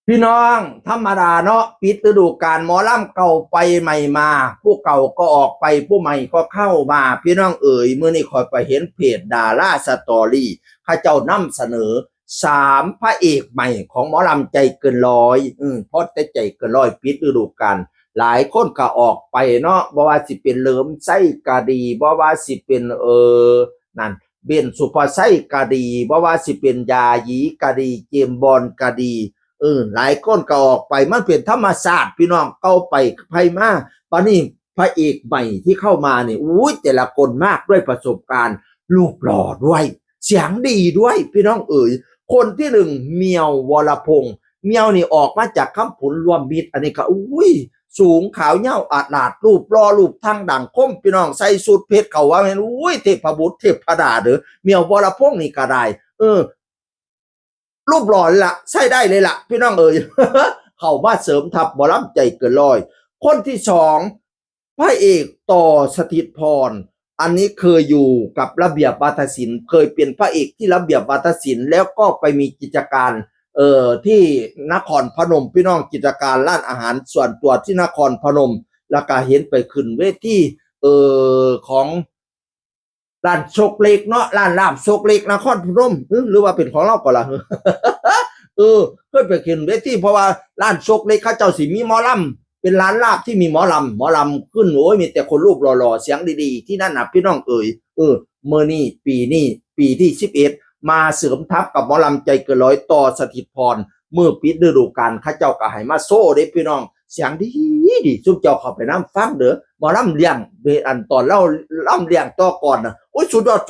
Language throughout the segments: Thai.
พี่น้องธรรมดาเนาะปิดฤดูกาลหมอลำเก่าไปใหม่มาผู้เก่าก็ออกไปผู้ใหม่ก็เข้ามาพี่น้องเอ๋ยเมื่อนี้คอยไปเห็นเพจดาราสตอรี่ข้าเจ้านำเสนอพระเอกใหม่ของหมอลำใจเกินร้อยเพราะแต่ใจเกินร้อยปิดฤดูกาลหลายคนก็ออกไปเนาะบ่ว่าสิเป็นเหลิมไส้กะดีบ่ว่าสิเป็นนั่นเบนสุภาไส้กะดีบ่ว่าสิเป็นยาหยีกะดีเจมบอลกะดีหลายคนก็ออกไปมันเป็นธรรมศาสตร์พี่น้องเข้าไปไพมาตอนนี้พระเอกใหม่ที่เข้ามาเนี่ยอุ้ยแต่ละคนมากด้วยประสบการณ์รูปหล่อด้วยเสียงดีด้วยพี่น้องเอ๋ยคนที่หนึ่งเมียววรพงษ์เมียวนี่ออกมาจากคำผุนรวมมิตรอันนี้ก็อุ้ยสูงขาวเย้าอาดลาดรูปรอรูปทั้งดังคมพี่น้องใส่สุดเพชรเขาว่าแม่นอุ้ยเทพบุตรเทพดาเด้อเมียววรพงษ์นี่ก็ได้รูปหล่อละใช่ได้เลยล่ะพี่น้องเอ๋ย เข้ามาเสริมทัพหมอลำใจเกินร้อยคนที่สองพระเอกต่อสถิตพรอันนี้เคยอยู่กับระเบียบวาทศิลป์เคยเป็นพระเอกที่ระเบียบวาทศิลป์แล้วก็ไปมีกิจการที่นครพนมพี่น้องกิจการร้านอาหารส่วนตัวที่นครพนมแล้วก็เห็นไปขึ้นเวทีของร้านโชคเล็กเนาะร้านลาบโชคเล็กนครพนมหรือว่าเป็นของเราก่อนล่ะ เพื่อไปขึ้นเวทีเพราะว่าร้านโชคเล็กเขาเจ้าสิมีหมอลำเป็นร้านลาบที่มีหมอลำขึ้นโอ้ยมีแต่คนรูปหล่อๆเสียงดีๆที่นั่นน่ะพี่น้องเอ๋ยเมื่อนี้ปีที่11มาเสริมทัพกับหมอลำใจเกินร้อยต่อสถิตพรเมื่อปิดฤดูกาลเขาเจ้าก็ให้มาโซ่เด้พี่น้องเสียงดีซุปเจ้าเข้าไปน้ำฟังเด้อหมอลำเลี้ยงเบอันตอนเล่าล่ำเลี้ยงต่อก่อนนะโอ้ยสุดยอด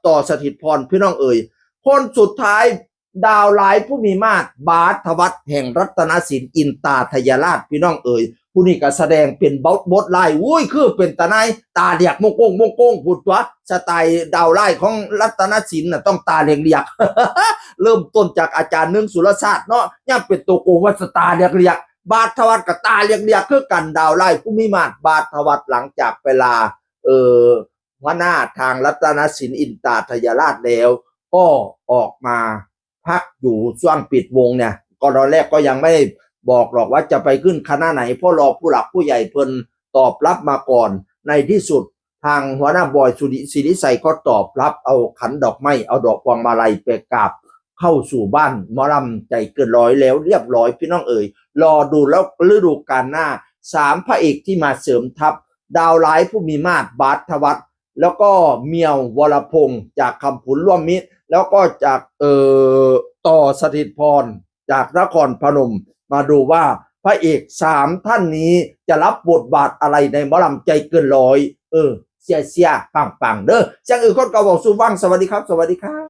ต่อสถิตพรพี่น้องเอ๋ยคนสุดท้ายดาวไลน์ผู้มีมาตรบาทวัฒน์แห่งรัตนศิลป์อินตาทยราชพี่น้องเอ๋ยผู้นี้ก็แสดงเป็นบทไล่อุ้ยคือเป็นตาในตาเดียกมงโกงพูดว่าสไตล์ดาวไล่ของรัตนศิลป์น่ะต้องตาเรียกเริ่มต้นจากอาจารย์นึงสุรศาสตร์เนาะยังเป็นตัวโกงวัสตาเรียกบาทวัฒน์กับตาเรียกคือกันดาวไล่ผู้มีมาตรบาทวัฒน์หลังจากเวลาหัวหน้าทางรัตนศิลป์อินตาทยราชแล้วก็ออกมาพักอยู่ช่วงปิดวงเนี่ยก็ตอนแรกก็ยังไม่บอกหรอกว่าจะไปขึ้นคณะไหนเพราะรอผู้หลักผู้ใหญ่เพิ่นตอบรับมาก่อนในที่สุดทางหัวหน้าบอยศิริชัยก็ตอบรับเอาขันดอกไม้เอาดอกพวงมาลัยไปกราบเข้าสู่บ้านหมอลำใจเกินร้อยแล้วเรียบร้อยพี่น้องเอ๋ยรอดูแล้วฤดูกาลหน้าพระเอกที่มาเสริมทัพดาวร้ายผู้มีมาตรบาทวัฒน์แล้วก็เมียววรพงษ์จากคำผุนร่วมมิตรแล้วก็จากต่อสถิตพรจากนครพนมมาดูว่าพระเอกท่านนี้จะรับบทบาทอะไรในหมอลำใจเกินร้อยเสียปังเด้อจังอื่นคนก็บอกสู้ฟังสวัสดีครับ